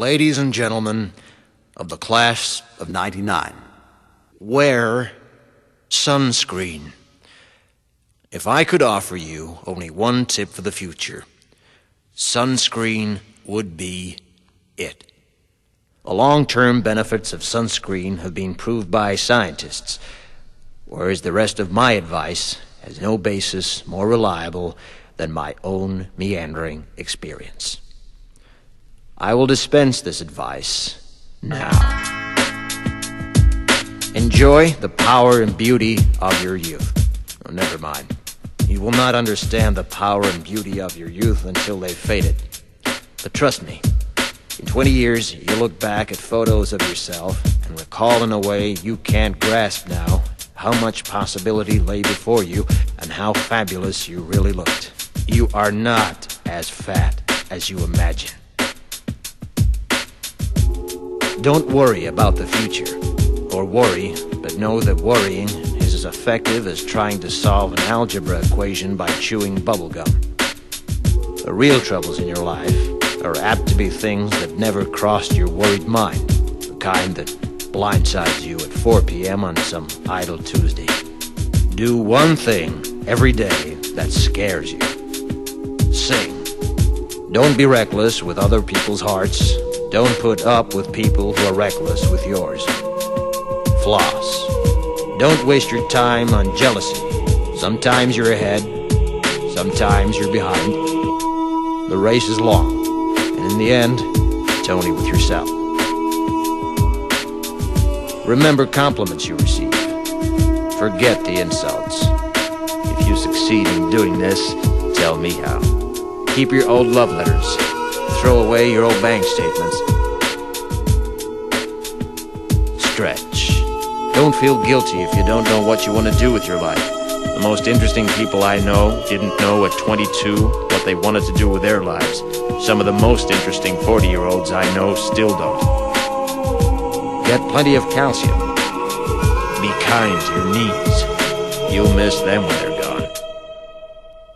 Ladies and gentlemen of the class of '99, wear sunscreen. If I could offer you only one tip for the future, sunscreen would be it. The long-term benefits of sunscreen have been proved by scientists, whereas the rest of my advice has no basis more reliable than my own meandering experience. I will dispense this advice now. Enjoy the power and beauty of your youth. Oh, never mind. You will not understand the power and beauty of your youth until they've faded. But trust me, in 20 years, you'll look back at photos of yourself and recall in a way you can't grasp now how much possibility lay before you and how fabulous you really looked. You are not as fat as you imagine. Don't worry about the future, or worry, but know that worrying is as effective as trying to solve an algebra equation by chewing bubblegum. The real troubles in your life are apt to be things that never crossed your worried mind, the kind that blindsides you at 4 p.m. on some idle Tuesday. Do one thing every day that scares you. Sing. Don't be reckless with other people's hearts. Don't put up with people who are reckless with yours. Floss. Don't waste your time on jealousy. Sometimes you're ahead, sometimes you're behind. The race is long, and in the end, it's only with yourself. Remember compliments you receive. Forget the insults. If you succeed in doing this, tell me how. Keep your old love letters. Throw away your old bank statements. Stretch. Don't feel guilty if you don't know what you want to do with your life. The most interesting people I know didn't know at 22 what they wanted to do with their lives. Some of the most interesting 40-year-olds I know still don't. Get plenty of calcium. Be kind to your knees. You'll miss them when they're gone.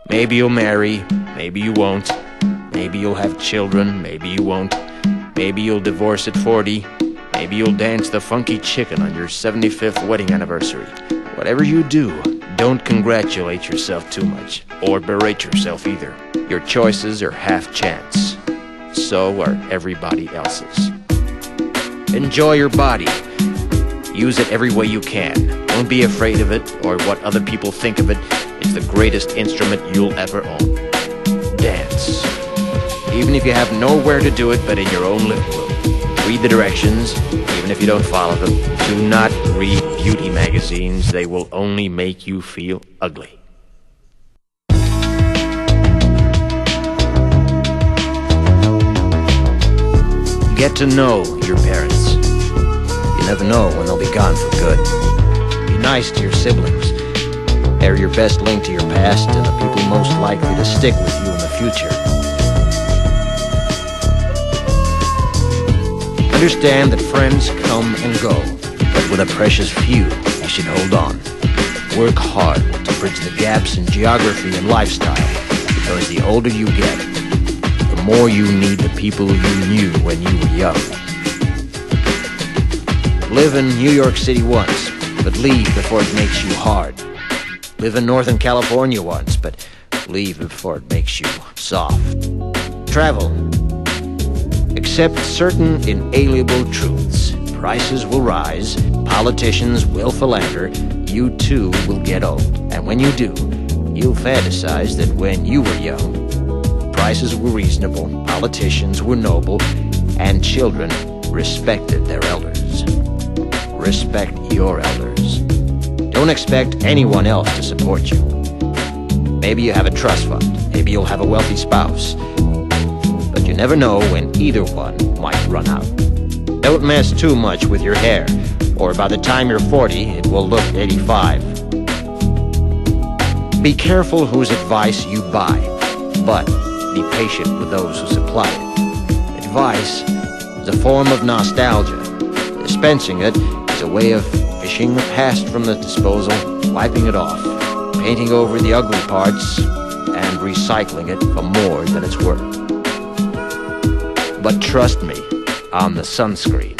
Maybe you'll marry, maybe you won't. Maybe you'll have children, maybe you won't. Maybe you'll divorce at 40. Maybe you'll dance the funky chicken on your 75th wedding anniversary. Whatever you do, don't congratulate yourself too much, or berate yourself either. Your choices are half chance. So are everybody else's. Enjoy your body. Use it every way you can. Don't be afraid of it, or what other people think of it. It's the greatest instrument you'll ever own. Dance. Even if you have nowhere to do it but in your own living room. Read the directions, even if you don't follow them. Do not read beauty magazines. They will only make you feel ugly. Get to know your parents. You never know when they'll be gone for good. Be nice to your siblings. They're your best link to your past and the people most likely to stick with you in the future. Understand that friends come and go, but with a precious few, you should hold on. Work hard to bridge the gaps in geography and lifestyle, because the older you get, the more you need the people you knew when you were young. Live in New York City once, but leave before it makes you hard. Live in Northern California once, but leave before it makes you soft. Travel. Accept certain inalienable truths. Prices will rise, politicians will philander, you too will get old. And when you do, you'll fantasize that when you were young, prices were reasonable, politicians were noble, and children respected their elders. Respect your elders. Don't expect anyone else to support you. Maybe you have a trust fund, maybe you'll have a wealthy spouse. But you never know when either one might run out. Don't mess too much with your hair, or by the time you're 40, it will look 85. Be careful whose advice you buy, but be patient with those who supply it. Advice is a form of nostalgia. Dispensing it is a way of fishing the past from the disposal, wiping it off, painting over the ugly parts, and recycling it for more than it's worth. But trust me, on the Sunscreen.